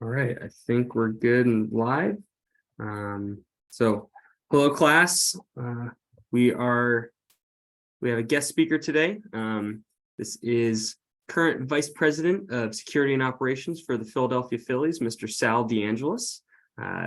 All right, I think we're good and live. So hello class. We have a guest speaker today. This is current Vice President of Security and Operations for the Philadelphia Phillies, Mr. Sal DeAngelis.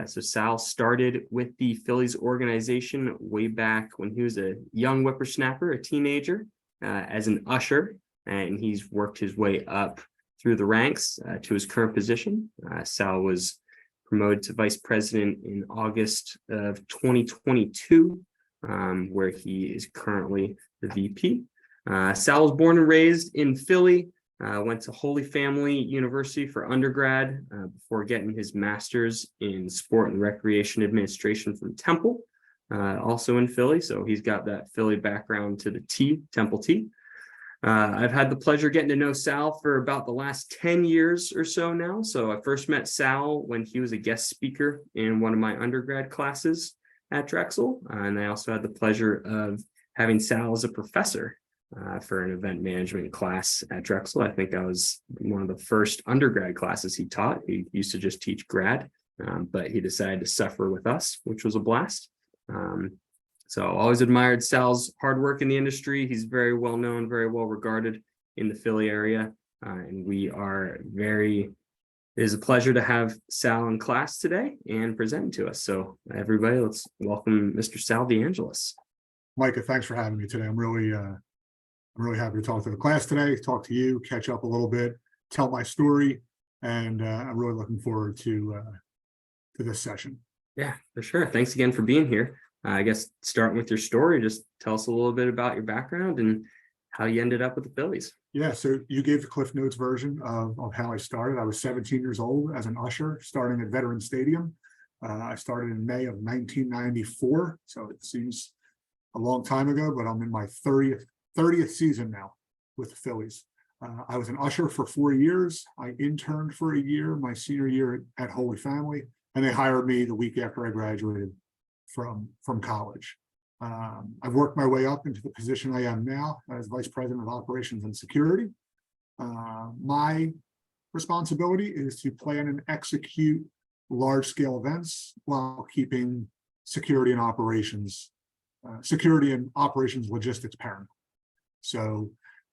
So Sal started with the Phillies organization way back when he was a young whippersnapper, a teenager, as an usher, and he's worked his way up through the ranks to his current position. Sal was promoted to vice president in August of 2022, where he is currently the VP. Sal was born and raised in Philly, went to Holy Family University for undergrad before getting his master's in sport and recreation administration from Temple, also in Philly. So he's got that Philly background to the T, Temple T. I've had the pleasure getting to know Sal for about the last 10 years or so now. So I first met Sal when he was a guest speaker in one of my undergrad classes at Drexel. And I also had the pleasure of having Sal as a professor for an event management class at Drexel. I think that was one of the first undergrad classes he taught. He used to just teach grad, but he decided to suffer with us, which was a blast. So always admired Sal's hard work in the industry. He's very well known, very well regarded in the Philly area. And it is a pleasure to have Sal in class today and present to us. So everybody, let's welcome Mr. Sal DeAngelis. Micah, thanks for having me today. I'm really happy to talk to the class today, talk to you, catch up a little bit, tell my story. And I'm really looking forward to this session. Yeah, for sure. Thanks again for being here. I guess starting with your story, just tell us a little bit about your background and how you ended up with the Phillies. Yeah, so you gave the Cliff Notes version of how I started. I was 17 years old as an usher, starting at Veterans Stadium. I started in May of 1994, so it seems a long time ago, but I'm in my 30th season now with the Phillies. I was an usher for 4 years. I interned for a year, my senior year at Holy Family, and they hired me the week after I graduated from college. I've worked my way up into the position I am now as Vice President of Operations and Security. My responsibility is to plan and execute large-scale events while keeping security and operations logistics paramount. So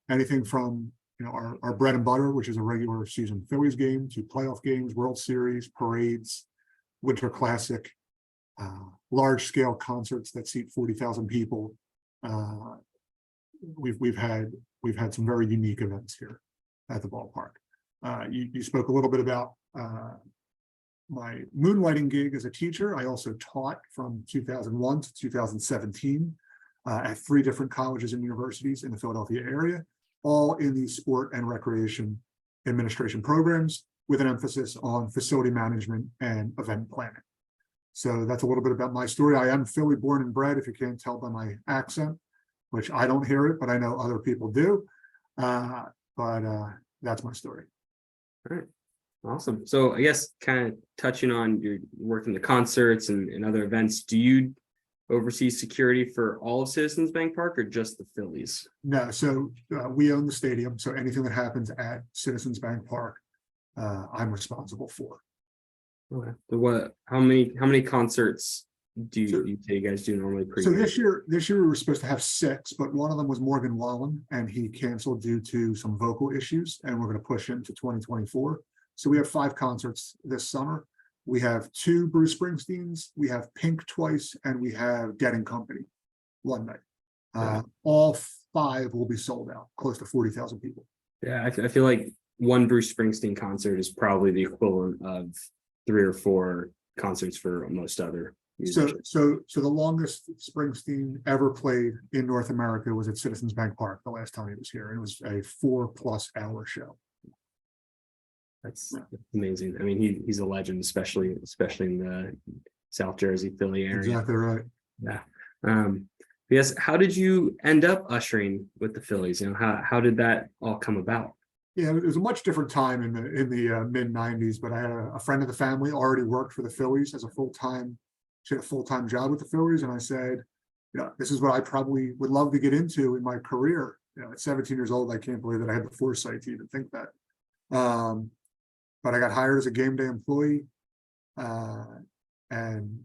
anything from our bread and butter, which is a regular season Phillies game, to playoff games, World Series, parades, Winter Classic, large-scale concerts that seat 40,000 people. We've had some very unique events here at the ballpark. You spoke a little bit about my moonlighting gig as a teacher. I also taught from 2001 to 2017 at 3 different colleges and universities in the Philadelphia area, all in the sport and recreation administration programs with an emphasis on facility management and event planning. So that's a little bit about my story. I am Philly born and bred, if you can't tell by my accent, which I don't hear it, but I know other people do. But that's my story. All right. Awesome. So I guess kind of touching on your work in the concerts and other events, do you oversee security for all of Citizens Bank Park or just the Phillies? No, so we own the stadium. So anything that happens at Citizens Bank Park, I'm responsible for. Okay. So how many concerts do you guys do normally per year? So this year we were supposed to have 6, but one of them was Morgan Wallen, and he canceled due to some vocal issues, and we're going to push him to 2024. So we have 5 concerts this summer. We have 2 Bruce Springsteens, we have Pink twice, and we have Dead & Company one night. Yeah. All 5 will be sold out, close to 40,000 people. Yeah, I feel like one Bruce Springsteen concert is probably the equivalent of 3 or 4 concerts for most other musicians. So the longest Springsteen ever played in North America was at Citizens Bank Park the last time he was here. It was a 4+ hour show. That's amazing. I mean, he's a legend, especially in the South Jersey, Philly area. Exactly right. Yeah. Yes. How did you end up ushering with the Phillies? How did that all come about? Yeah, it was a much different time in the mid 90s, but I had a friend of the family already worked for the Phillies as she had a full-time job with the Phillies. And I said, this is what I probably would love to get into in my career. At 17 years old, I can't believe that I had the foresight to even think that. but I got hired as a game day employee, and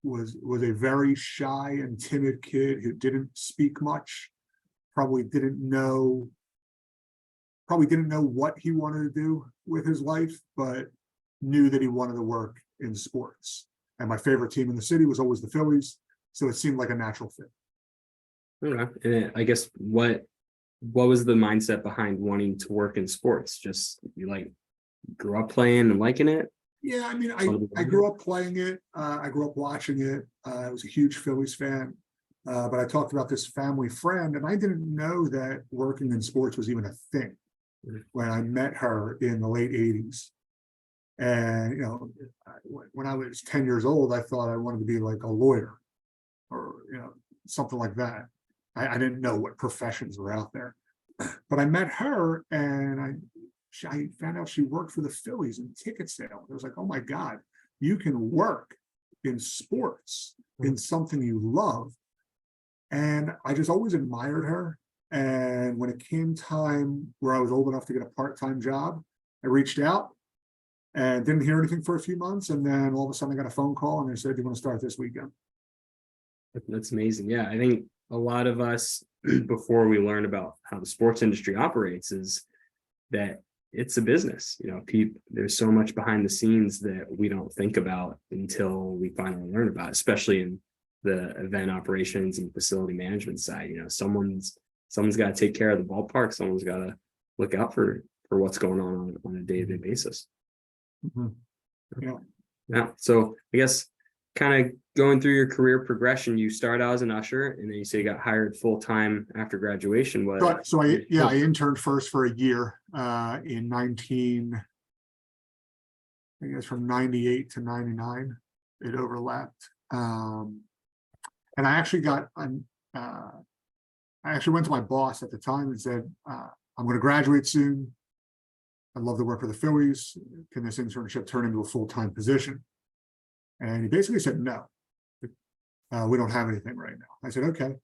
was a very shy and timid kid who didn't speak much, probably didn't know what he wanted to do with his life, but knew that he wanted to work in sports. And my favorite team in the city was always the Phillies, so it seemed like a natural fit. Okay. And I guess what was the mindset behind wanting to work in sports? Just you like grew up playing and liking it? Yeah, I mean, I grew up playing it. I grew up watching it. I was a huge Phillies fan. But I talked about this family friend, and I didn't know that working in sports was even a thing when I met her in the late 80s. And, you know, when I was 10 years old, I thought I wanted to be like a lawyer or, you know, something like that. I didn't know what professions were out there. But I met her, and I found out she worked for the Phillies in ticket sales. I was like, oh my God, you can work in sports, in something you love. And I just always admired her. And when it came time where I was old enough to get a part-time job, I reached out and didn't hear anything for a few months. And then all of a sudden I got a phone call and they said, "Do you want to start this weekend?" That's amazing. Yeah, I think a lot of us, before we learn about how the sports industry operates, is that it's a business. You know, there's so much behind the scenes that we don't think about until we finally learn about it, especially in the event operations and facility management side. You know, someone's got to take care of the ballpark. Someone's got to look out for what's going on a day-to-day basis. Yeah. Yeah. So I guess kind of going through your career progression, you start out as an usher, and then you say you got hired full-time after graduation. So I interned first for a year in I guess from 98 to 99, it overlapped. And I actually I actually went to my boss at the time and said, I'm going to graduate soon. I'd love to work for the Phillies. Can this internship turn into a full-time position? And he basically said, no, we don't have anything right now. I said, okay.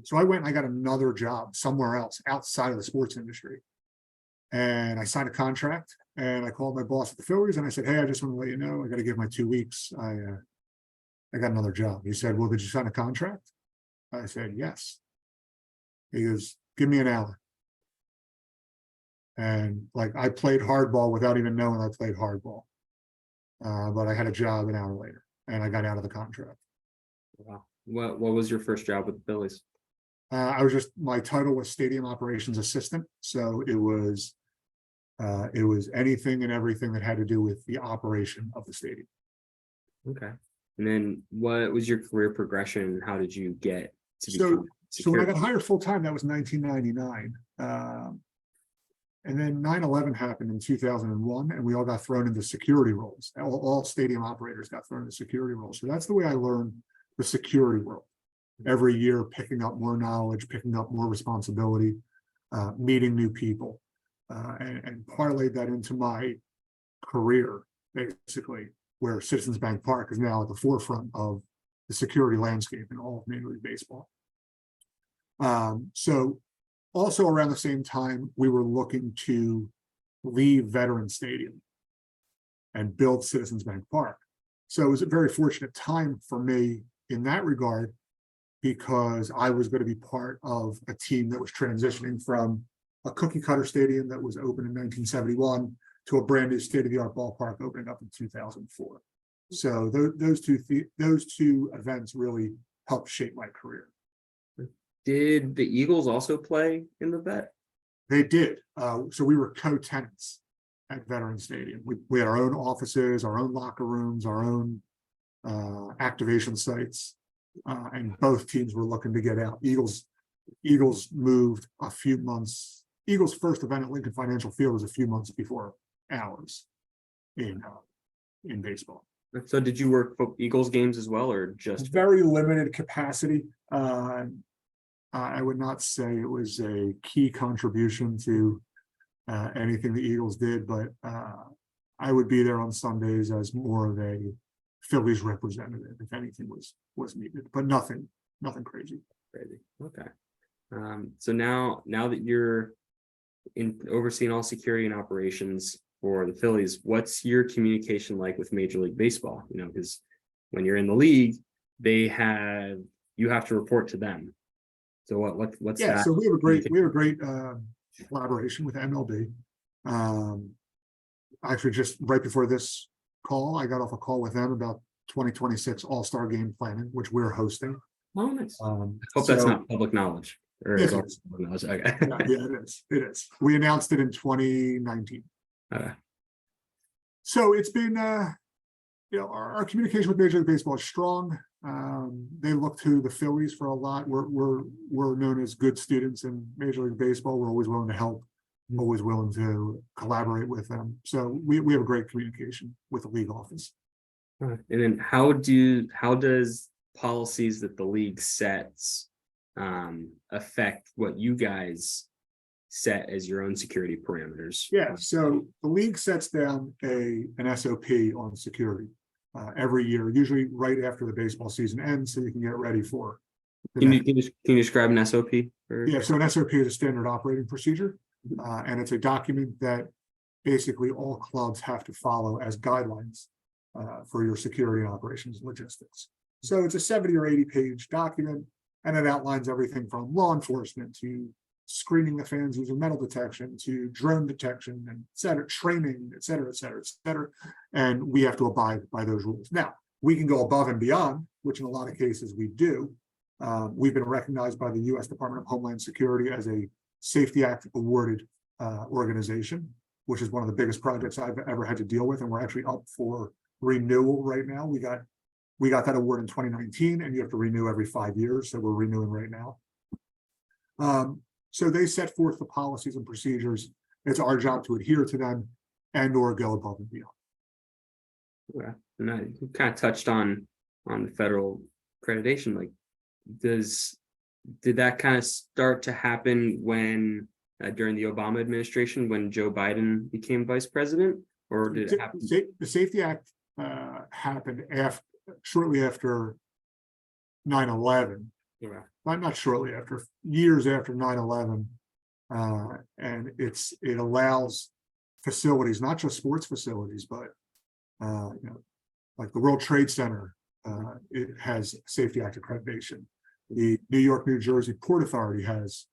So I went and I got another job somewhere else outside of the sports industry. And I signed a contract, and I called my boss at the Phillies and I said, hey, I just want to let you know, I got to give my 2 weeks. I got another job. He said, well, did you sign a contract? I said, yes. He goes, give me an hour. And like, I played hardball without even knowing I played hardball. But I had a job an hour later and I got out of the contract. Wow. What was your first job with the Phillies? My title was stadium operations assistant. So it was anything and everything that had to do with the operation of the stadium. Okay. And then what was your career progression? How did you get to So when I got security? hired full time, that was 1999. And then 9/11 happened in 2001, and we all got thrown into security roles. All stadium operators got thrown into security roles. So that's the way I learned the security world. Every year, picking up more knowledge, picking up more responsibility, meeting new people, and parlayed that into my career, basically, where Citizens Bank Park is now at the forefront of the security landscape in all of Major League Baseball. So also around the same time, we were looking to leave Veterans Stadium and build Citizens Bank Park. So it was a very fortunate time for me in that regard, because I was going to be part of a team that was transitioning from a cookie cutter stadium that was opened in 1971 to a brand new state-of-the-art ballpark opening up in 2004. So those two events really helped shape my career. Did the Eagles also play in the vet? They did. So we were co-tenants at Veterans Stadium. We had our own offices, our own locker rooms, our own activation sites, and both teams were looking to get out. Eagles moved a few months. Eagles' first event at Lincoln Financial Field was a few months before ours in baseball. So did you work Eagles games as well, or just very limited capacity? I would not say it was a key contribution to anything the Eagles did, but I would be there on Sundays as more of a Phillies representative if anything was needed, but nothing crazy. Okay. So now that you're overseeing all security and operations, for the Phillies, what's your communication like with Major League Baseball? You know, because when you're in the league, you have to report to them. So what's Yeah, that? so we have a great collaboration with MLB. Actually, just right before this call, I got off a call with them about 2026 All-Star Game planning, which we're hosting. Oh, nice. Hope that's not public knowledge. Or Yes, is it it is. public knowledge? Okay. Yeah, it is. It is. We announced it in 2019. Okay. So it's been, our communication with Major League Baseball is strong. They look to the Phillies for a lot. We're known as good students in Major League Baseball. We're always willing to help, always willing to collaborate with them. So we have a great communication with the league office. And then how does policies that the league sets affect what you guys set as your own security parameters? Yeah, so the league sets down an SOP on security every year, usually right after the baseball season ends, so you can get ready for. Can you describe an SOP? Yeah, so an SOP is a standard operating procedure, and it's a document that basically all clubs have to follow as guidelines for your security and operations logistics. So it's a 70 or 80 page document, and it outlines everything from law enforcement to screening the fans using metal detection to drone detection and training, et cetera, et cetera, et cetera. And we have to abide by those rules. Now, we can go above and beyond, which in a lot of cases we do. We've been recognized by the U.S. Department of Homeland Security as a Safety Act awarded organization, which is one of the biggest projects I've ever had to deal with. And we're actually up for renewal right now. We got that award in 2019, and you have to renew every 5 years. So we're renewing right now. So they set forth the policies and procedures. It's our job to adhere to them and or go above and beyond. Yeah. And you kind of touched on the federal accreditation. Like, did that kind of start to happen when during the Obama administration when Joe Biden became vice president, or did it happen? The Safety Act happened shortly after 9/11. Yeah. Not shortly after, years after 9/11, and it allows facilities, not just sports facilities, but like the World Trade Center, it has Safety Act accreditation. The New York, New Jersey Port Authority has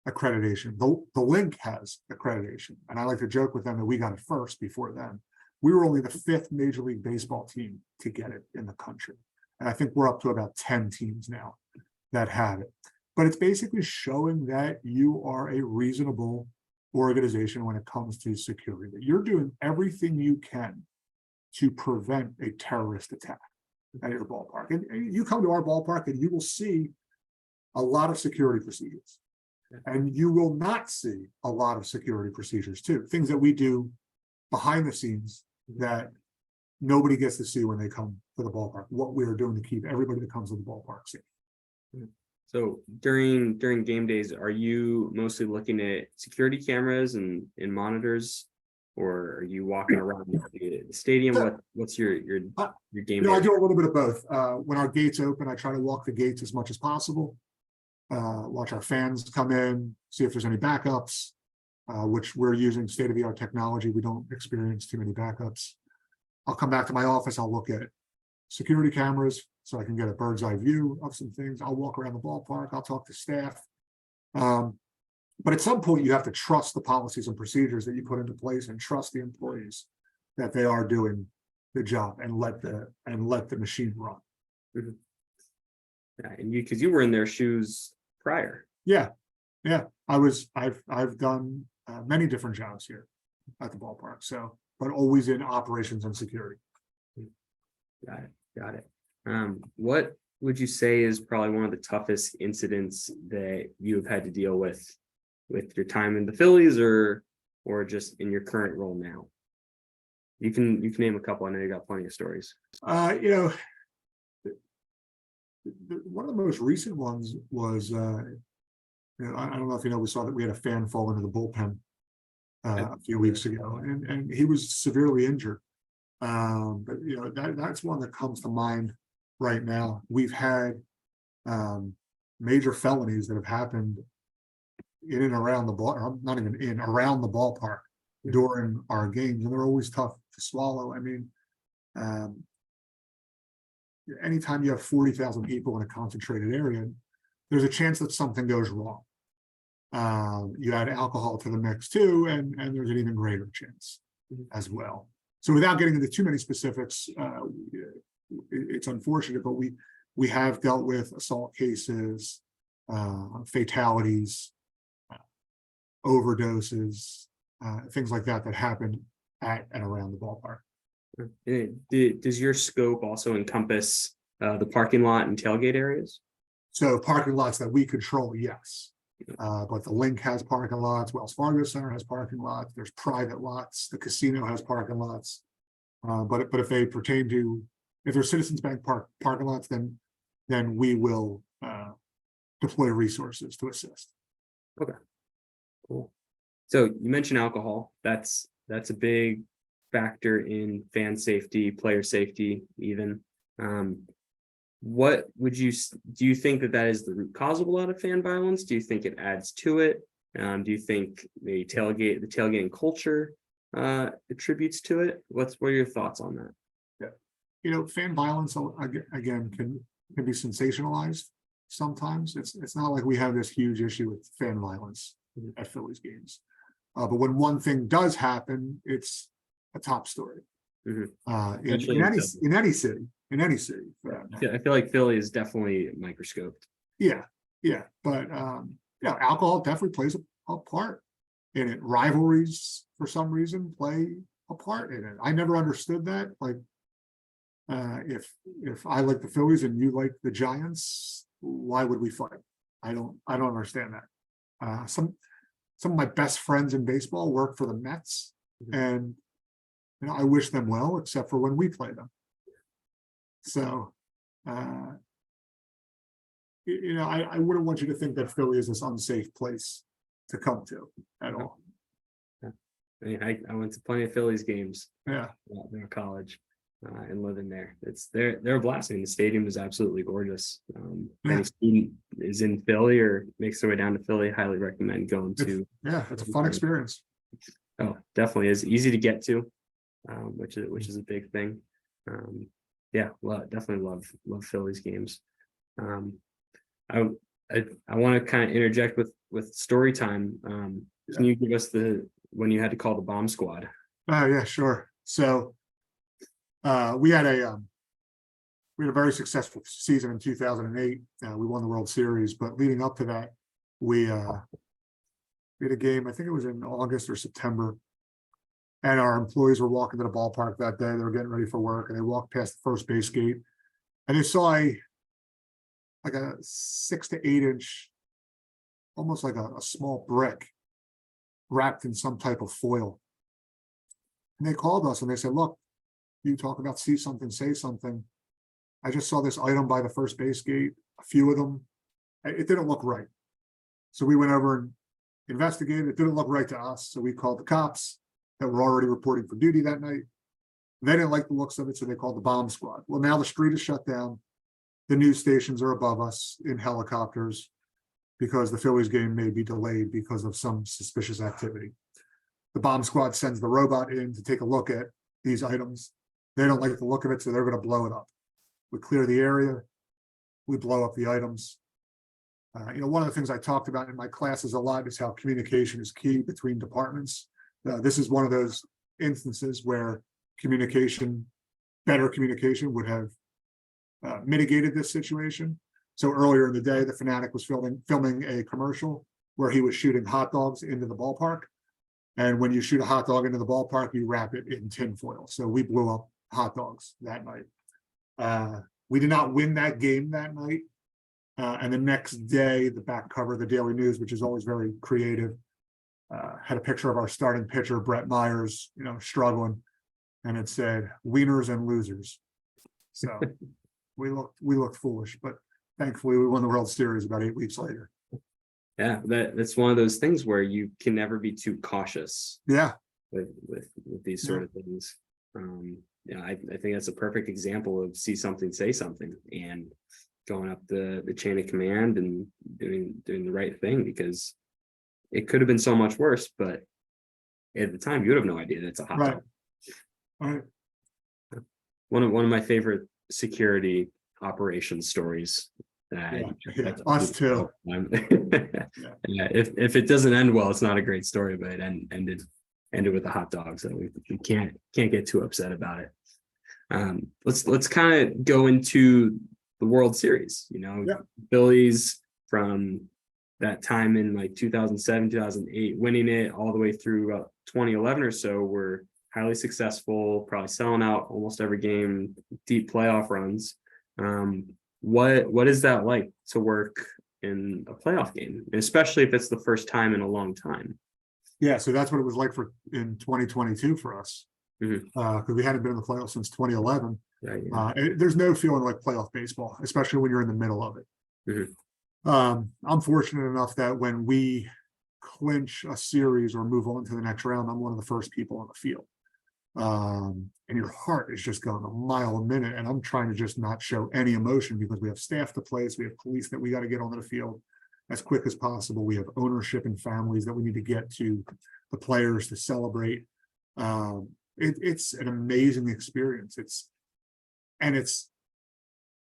accreditation. The Link has accreditation, and I like to joke with them that we got it first before them. We were only the 5th Major League Baseball team to get it in the country, and I think we're up to about 10 teams now that have it. But it's basically showing that you are a reasonable organization when it comes to security, that you're doing everything you can to prevent a terrorist attack at your ballpark. And you come to our ballpark and you will see a lot of security procedures. And you will not see a lot of security procedures too, things that we do behind the scenes that nobody gets to see when they come to the ballpark, what we are doing to keep everybody that comes to the ballpark safe. So during game days, are you mostly looking at security cameras and monitors, or are you walking around the stadium? What's your game? I do a little bit of both. When our gates open, I try to walk the gates as much as possible. Watch our fans come in, see if there's any backups, which we're using state-of-the-art technology. We don't experience too many backups. I'll come back to my office. I'll look at security cameras so I can get a bird's eye view of some things. I'll walk around the ballpark. I'll talk to staff. But at some point, you have to trust the policies and procedures that you put into place and trust the employees that they are doing the job and let the machine run. Mm-hmm. Yeah, and because you were in their shoes prior. Yeah. I've done many different jobs here at the ballpark. So, but always in operations and security. Got it. What would you say is probably one of the toughest incidents that you have had to deal with your time in the Phillies or just in your current role now? You can name a couple. I know you got plenty of stories. One of the most recent ones was, I don't know if you know, we saw that we had a fan fall into the bullpen a few weeks ago, and he was severely injured. But that's one that comes to mind right now. We've had major felonies that have happened in and around the ball, not even in, around the ballpark during our games, and they're always tough to swallow. I mean, um, anytime you have 40,000 people in a concentrated area, there's a chance that something goes wrong. You add alcohol to the mix too, and there's an even greater chance as well. So without getting into too many specifics, it's unfortunate, but we have dealt with assault cases, fatalities, overdoses, things like that happened at and around the ballpark. Does your scope also encompass the parking lot and tailgate areas? So parking lots that we control, yes. But the Link has parking lots, Wells Fargo Center has parking lots, there's private lots, the casino has parking lots. But if they pertain to, if they're Citizens Bank parking lots, then we will deploy resources to assist. Okay, cool. So you mentioned alcohol. That's a big factor in fan safety, player safety, even. What would do you think that is the root cause of a lot of fan violence? Do you think it adds to it? Do you think the tailgating culture attributes to it? What are your thoughts on that? Yeah, fan violence again can be sensationalized sometimes. It's not like we have this huge issue with fan violence at Phillies games, but when one thing does happen, it's a top story. In any city. I feel like Philly is definitely microscoped. Yeah, but alcohol definitely plays a part in it. Rivalries, for some reason, play a part in it. I never understood that. Like, if I like the Phillies and you like the Giants, why would we fight? I don't understand that. Some of my best friends in baseball work for the Mets, and I wish them well, except for when we play them. So, I wouldn't want you to think that Philly is this unsafe place to come to at all. I went to plenty of Phillies games. Yeah, in college, and living there. They're a blast. I mean, the stadium is absolutely gorgeous. If any student is in Philly or makes their way down to Philly, highly recommend going to. It's a fun experience. Oh, definitely is easy to get to, which is a big thing. Definitely love Phillies games. I want to kind of interject with story time. Can you give us when you had to call the bomb squad? Yeah, sure. So we had a very successful season in 2008. We won the World Series, but leading up to that, we had a game. I think it was in August or September. And our employees were walking to the ballpark that day. They were getting ready for work, and they walked past the first base gate, and they saw a 6 to 8 inch, almost like a small brick, wrapped in some type of foil. And they called us and they said, "Look, you talk about see something, say something. I just saw this item by the first base gate. A few of them. It didn't look right." So we went over and investigated. It didn't look right to us, so we called the cops that were already reporting for duty that night. They didn't like the looks of it, so they called the bomb squad. Well, now the street is shut down. The news stations are above us in helicopters because the Phillies game may be delayed because of some suspicious activity. The bomb squad sends the robot in to take a look at these items. They don't like the look of it, so they're going to blow it up. We clear the area. We blow up the items. One of the things I talked about in my classes a lot is how communication is key between departments. This is one of those instances where better communication would have mitigated this situation. So earlier in the day, the Fanatic was filming a commercial where he was shooting hot dogs into the ballpark. And when you shoot a hot dog into the ballpark, you wrap it in tinfoil. So we blew up hot dogs that night. We did not win that game that night. And the next day, the back cover of the Daily News, which is always very creative, had a picture of our starting pitcher, Brett Myers, struggling, and it said "wieners and losers." So we looked foolish, but thankfully we won the World Series about 8 weeks later. Yeah, that's one of those things where you can never be too cautious. Yeah, with these sort of things. I think that's a perfect example of see something, say something, and going up the chain of command and doing the right thing, because it could have been so much worse, but at the time, you would have no idea that it's a hot Right. dog. Right. One of my favorite security operations stories. Yeah. Us too. Yeah. If it doesn't end well, it's not a great story, but it ended with a hot dog, so we can't get too upset about it. Let's kind of go into the World Series. Yeah. Phillies from that time in like 2007, 2008, winning it all the way through about 2011 or so, were highly successful, probably selling out almost every game, deep playoff runs. What is that like to work in a playoff game, especially if it's the first time in a long time? Yeah, so that's what it was like in 2022 for us. Because we hadn't been in the playoffs since 2011. Yeah. There's no feeling like playoff baseball, especially when you're in the middle of it. I'm fortunate enough that when we clinch a series or move on to the next round, I'm one of the first people on the field. And your heart is just going a mile a minute, and I'm trying to just not show any emotion because we have staff to place, we have police that we got to get onto the field as quick as possible. We have ownership and families that we need to get to the players to celebrate. It's an amazing experience. It's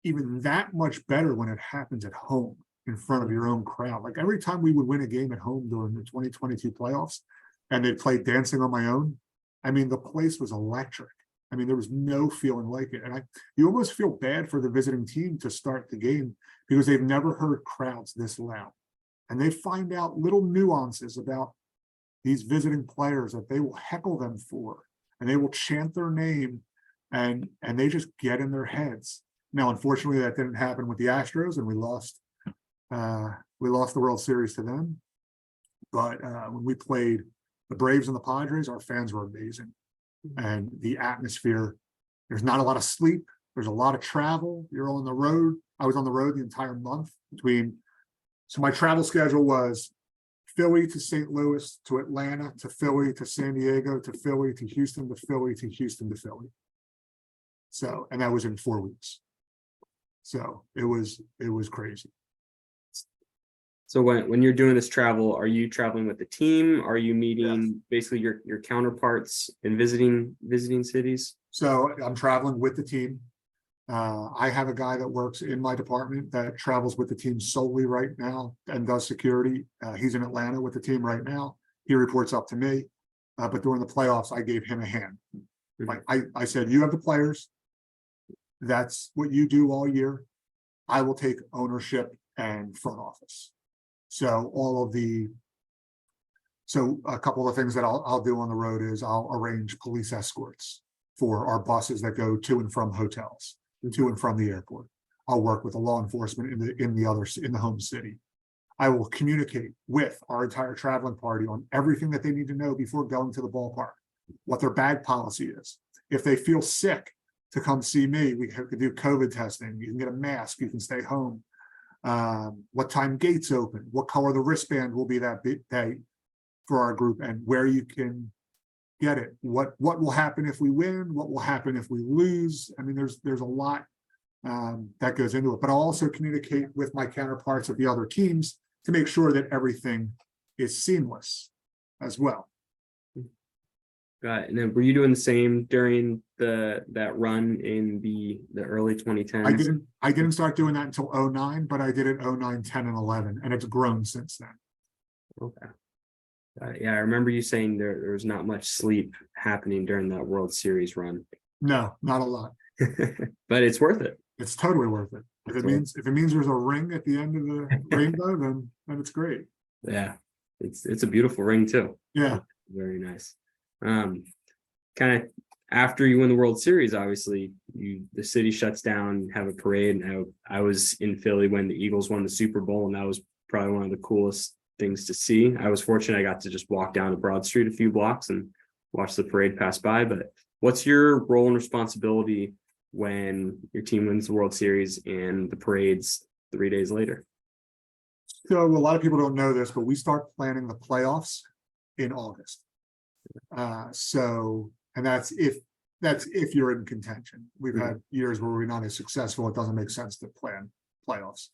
even that much better when it happens at home in front of your own crowd. Like every time we would win a game at home during the 2022 playoffs and they played Dancing on My Own, I mean, the place was electric. I mean, there was no feeling like it. And you almost feel bad for the visiting team to start the game because they've never heard crowds this loud. And they find out little nuances about these visiting players that they will heckle them for, and they will chant their name, and they just get in their heads. Now, unfortunately, that didn't happen with the Astros, and we lost the World Series to them. But when we played the Braves and the Padres, our fans were amazing. And the atmosphere, there's not a lot of sleep. There's a lot of travel. You're on the road. I was on the road the entire month so my travel schedule was Philly to St. Louis to Atlanta to Philly to San Diego to Philly to Houston to Philly to Houston to Philly. So, and that was in 4 weeks. So it was crazy. So when you're doing this travel, are you traveling with the team? Are you meeting basically your counterparts in visiting cities? So I'm traveling with the team. I have a guy that works in my department that travels with the team solely right now and does security. He's in Atlanta with the team right now. He reports up to me. But during the playoffs, I gave him a hand. Like I said, you have the players. That's what you do all year. I will take ownership and front office. So a couple of things that I'll do on the road is I'll arrange police escorts for our buses that go to and from hotels, to and from the airport. I'll work with the law enforcement in the home city. I will communicate with our entire traveling party on everything that they need to know before going to the ballpark, what their bag policy is. If they feel sick, to come see me, we can do COVID testing. You can get a mask. You can stay home. What time gates open? What color the wristband will be that day for our group, and where you can get it. What will happen if we win? What will happen if we lose? I mean, there's a lot that goes into it. But I'll also communicate with my counterparts of the other teams to make sure that everything is seamless as well. Got it. And then were you doing the same during that run in the early 2010s? I didn't start doing that until 2009, but I did it 2009, 10, and 11, and it's grown since then. Okay. Yeah, I remember you saying there was not much sleep happening during that World Series run. No, not a lot. But it's worth it. It's totally worth it. If it means there's a ring at the end of the rainbow, then it's great. Yeah, it's a beautiful ring too. Yeah, very nice. Kind of after you win the World Series, obviously the city shuts down, have a parade. And I was in Philly when the Eagles won the Super Bowl, and that was probably one of the coolest things to see. I was fortunate I got to just walk down to Broad Street a few blocks and watch the parade pass by. But what's your role and responsibility when your team wins the World Series and the parade's 3 days later? So a lot of people don't know this, but we start planning the playoffs in August. And that's if you're in contention. We've had years where we're not as successful. It doesn't make sense to plan playoffs.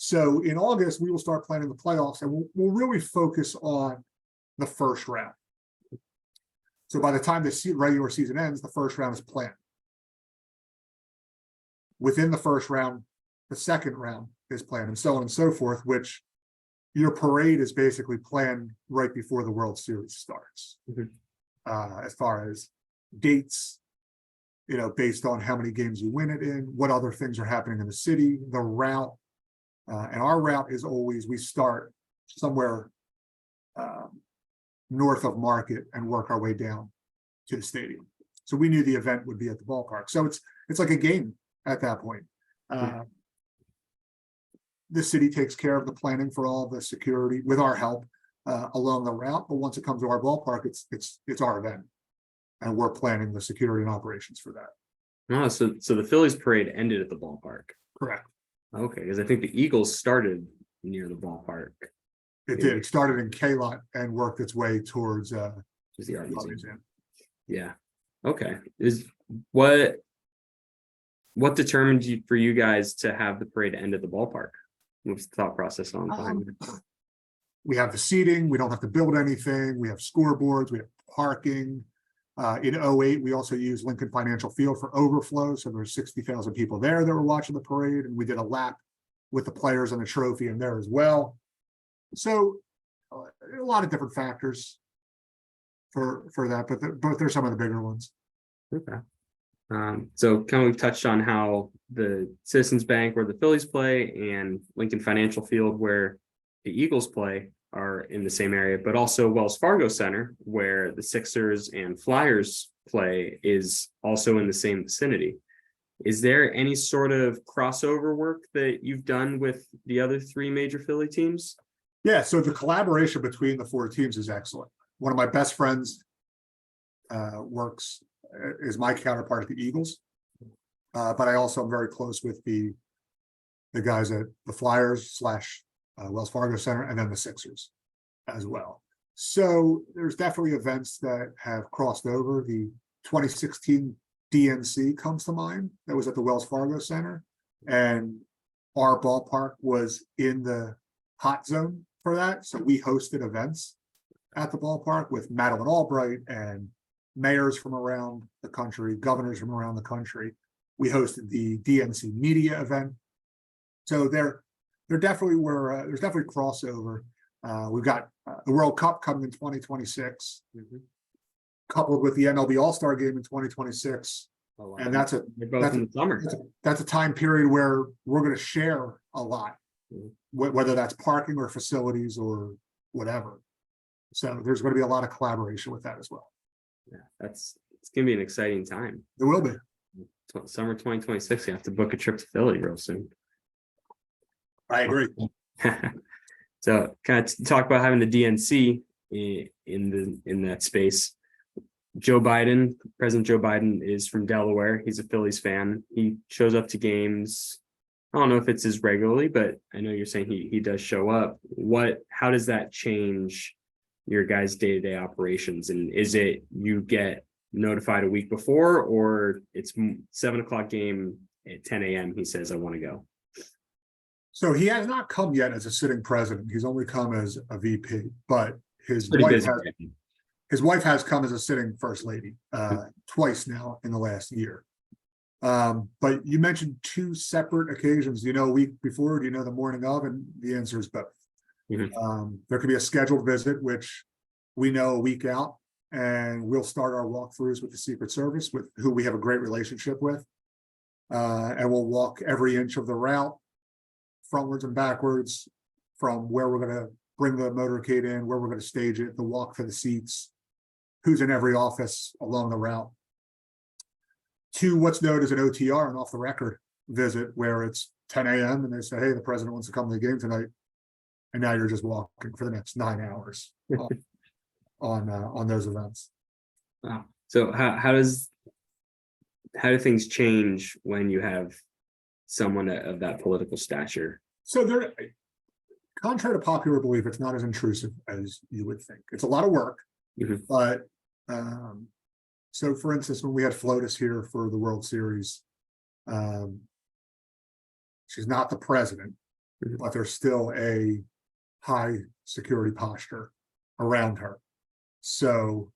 So in August, we will start planning the playoffs, and we'll really focus on the first round. So by the time the regular season ends, the first round is planned. Within the first round, the second round is planned, and so on and so forth, which your parade is basically planned right before the World Series starts. As far as dates, based on how many games you win it in, what other things are happening in the city, the route. And our route is always, we start somewhere north of Market and work our way down to the stadium. So we knew the event would be at the ballpark. So it's like a game at that point. The city takes care of the planning for all the security with our help along the route. But once it comes to our ballpark, it's our event, and we're planning the security and operations for that. Oh, so the Phillies parade ended at the ballpark. Correct. Okay, because I think the Eagles started near the ballpark. It did. It started in K-Lot and worked its way towards Just the art museum. museum. Yeah. Okay. Is what determined for you guys to have the parade end at the ballpark? What's the thought process on behind it? We have the seating. We don't have to build anything. We have scoreboards. We have parking. In 08, we also used Lincoln Financial Field for overflow. So there were 60,000 people there that were watching the parade. And we did a lap with the players and the trophy in there as well. So a lot of different factors for that, but they're some of the bigger ones. Okay. So kind of we've touched on how the Citizens Bank where the Phillies play and Lincoln Financial Field where the Eagles play are in the same area, but also Wells Fargo Center where the Sixers and Flyers play is also in the same vicinity. Is there any sort of crossover work that you've done with the other three major Philly teams? Yeah, so the collaboration between the four teams is excellent. One of my best friends is my counterpart at the Eagles, but I also am very close with the guys at the Flyers / Wells Fargo Center, and then the Sixers as well. So there's definitely events that have crossed over. The 2016 DNC comes to mind. That was at the Wells Fargo Center, and our ballpark was in the hot zone for that. So we hosted events at the ballpark with Madeleine Albright and mayors from around the country, governors from around the country. We hosted the DNC media event. So there definitely were, there's definitely crossover. We've got the World Cup coming in 2026, coupled with the MLB All-Star game in 2026. Oh, wow. And that's in the summer. That's a time period where we're going to share a lot, whether that's parking or facilities or whatever. So there's going to be a lot of collaboration with that as well. Yeah, it's going to be an exciting time. There will be. Summer 2026, you have to book a trip to Philly real soon. I agree. So kind of talk about having the DNC in that space. President Joe Biden is from Delaware. He's a Phillies fan. He shows up to games. I don't know if it's as regularly, but I know you're saying he does show up. How does that change your guys' day-to-day operations? And is it you get notified a week before, or it's 7 o'clock game at 10 a.m. He says, I want to go. So he has not come yet as a sitting president. He's only come as a VP, but his wife has come as a sitting first lady twice now in the last year. But you mentioned two separate occasions. Do you know a week before? Do you know the morning of? And the answer is both. There could be a scheduled visit, which we know a week out, and we'll start our walkthroughs with the Secret Service, with who we have a great relationship with. And we'll walk every inch of the route, frontwards and backwards, from where we're going to bring the motorcade in, where we're going to stage it, the walk for the seats, who's in every office along the route, to what's known as an OTR, an off the record visit, where it's 10 a.m. and they say, hey, the president wants to come to the game tonight. And now you're just walking for the next 9 hours on those events. Wow. So how do things change when you have someone of that political stature? So there, contrary to popular belief, it's not as intrusive as you would think. It's a lot of work, but so for instance, when we had Flotus here for the World Series, she's not the president, but there's still a high security posture around her. So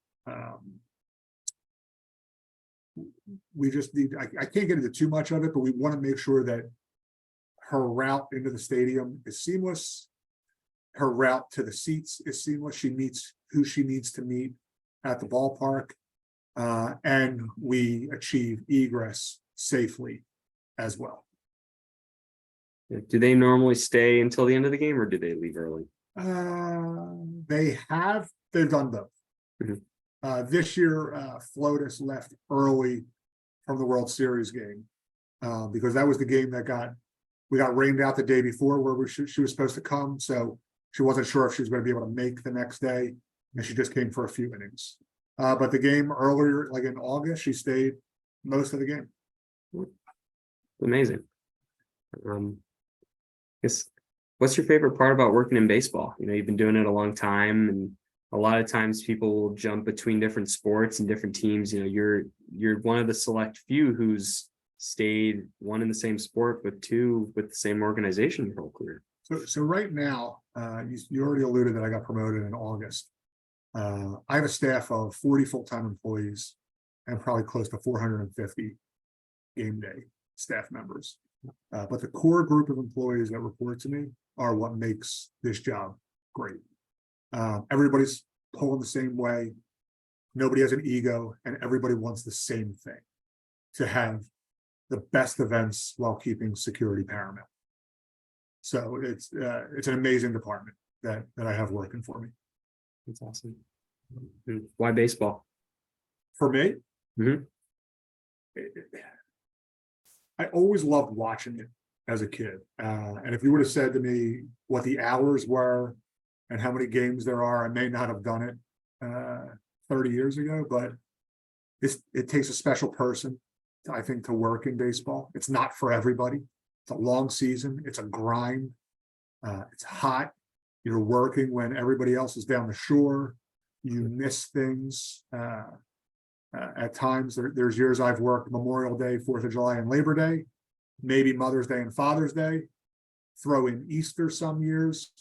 we just need, I can't get into too much of it, but we want to make sure that her route into the stadium is seamless. Her route to the seats is seamless. She meets who she needs to meet at the ballpark. And we achieve egress safely as well. Do they normally stay until the end of the game, or do they leave early? They've done both. This year, Flotus left early from the World Series game because that was the game that we got rained out the day before where she was supposed to come. So she wasn't sure if she was going to be able to make the next day, and she just came for a few innings. But the game earlier, like in August, she stayed most of the game. Amazing. What's your favorite part about working in baseball? You've been doing it a long time, and a lot of times people will jump between different sports and different teams. You're one of the select few who's stayed one in the same sport with two with the same organization your whole career. So right now, you already alluded that I got promoted in August. I have a staff of 40 full-time employees and probably close to 450 game day staff members. But the core group of employees that report to me are what makes this job great. Everybody's pulling the same way. Nobody has an ego, and everybody wants the same thing: to have the best events while keeping security paramount. So it's an amazing department that I have working for me. That's awesome. Why baseball? For me, I always loved watching it as a kid. And if you would have said to me what the hours were and how many games there are, I may not have done it 30 years ago, but it takes a special person, I think, to work in baseball. It's not for everybody. It's a long season. It's a grind. It's hot. You're working when everybody else is down the shore. You miss things. At times, there's years I've worked Memorial Day, 4th of July, and Labor Day, maybe Mother's Day and Father's Day. Throw in Easter some years.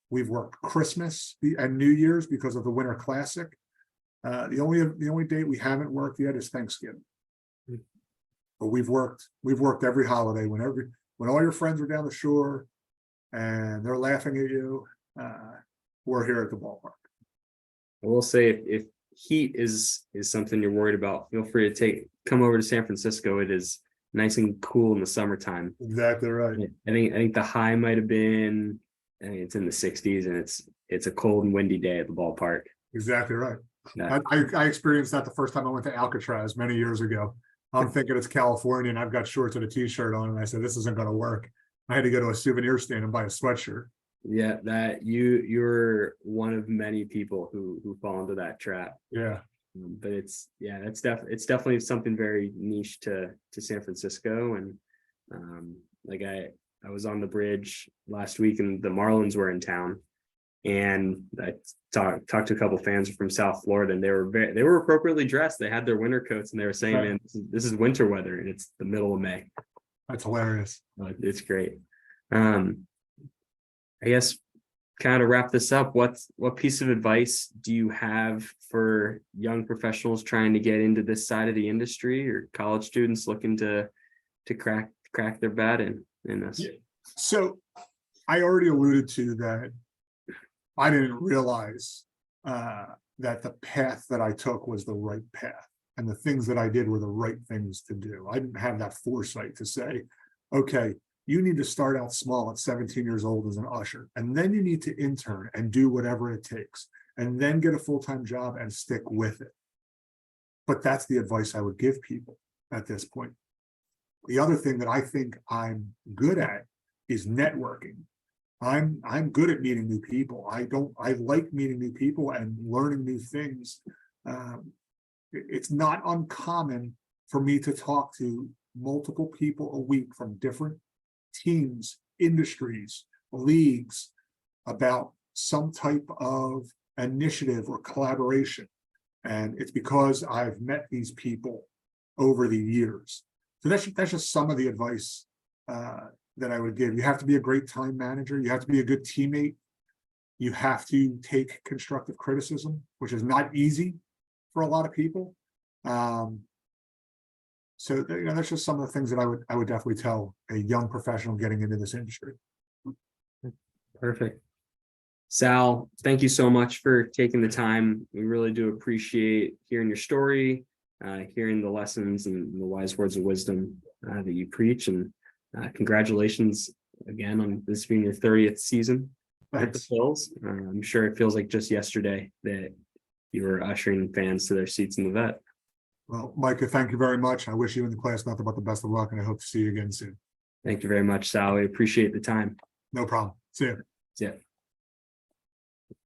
We've worked Christmas and New Year's because of the Winter Classic. The only date we haven't worked yet is Thanksgiving. But we've worked every holiday when all your friends are down the shore and they're laughing at you. We're here at the ballpark. I will say, if heat is something you're worried about, feel free to come over to San Francisco. It is nice and cool in the summertime. Exactly right. I think the high might have been, it's in the 60s, and it's a cold and windy day at the ballpark. Exactly right. Yeah. I experienced that the first time I went to Alcatraz many years ago. I'm thinking it's California, and I've got shorts and a t-shirt on, and I said, this isn't going to work. I had to go to a souvenir stand and buy a sweatshirt. Yeah, that you're one of many people who fall into that trap. Yeah. But it's definitely something very niche to San Francisco. And like I was on the bridge last week, and the Marlins were in town, and I talked to a couple of fans from South Florida, and they were appropriately dressed. They had their winter coats, and they were saying, "Man, this is winter weather, and it's the middle of May." That's hilarious. It's great. I guess, kind of wrap this up, what piece of advice do you have for young professionals trying to get into this side of the industry, or college students looking to crack their bat in this? Yeah. So I already alluded to that. I didn't realize that the path that I took was the right path, and the things that I did were the right things to do. I didn't have that foresight to say, okay, you need to start out small at 17 years old as an usher, and then you need to intern and do whatever it takes, and then get a full-time job and stick with it. But that's the advice I would give people at this point. The other thing that I think I'm good at is networking. I'm good at meeting new people. I like meeting new people and learning new things. It's not uncommon for me to talk to multiple people a week from different teams, industries, leagues, about some type of initiative or collaboration. And it's because I've met these people over the years. So that's just some of the advice that I would give. You have to be a great time manager. You have to be a good teammate. You have to take constructive criticism, which is not easy for a lot of people. So, that's just some of the things that I would definitely tell a young professional getting into this industry. Perfect. Sal, thank you so much for taking the time. We really do appreciate hearing your story, hearing the lessons and the wise words of wisdom that you preach. And congratulations again on this being your 30th season with the Thanks. Phils. I'm sure it feels like just yesterday that you were ushering fans to their seats in the vet. Well, Micah, thank you very much. I wish you and the class nothing but the best of luck, and I hope to see you again soon. Thank you very much, Sal. We appreciate the time. No problem. See you. Yeah.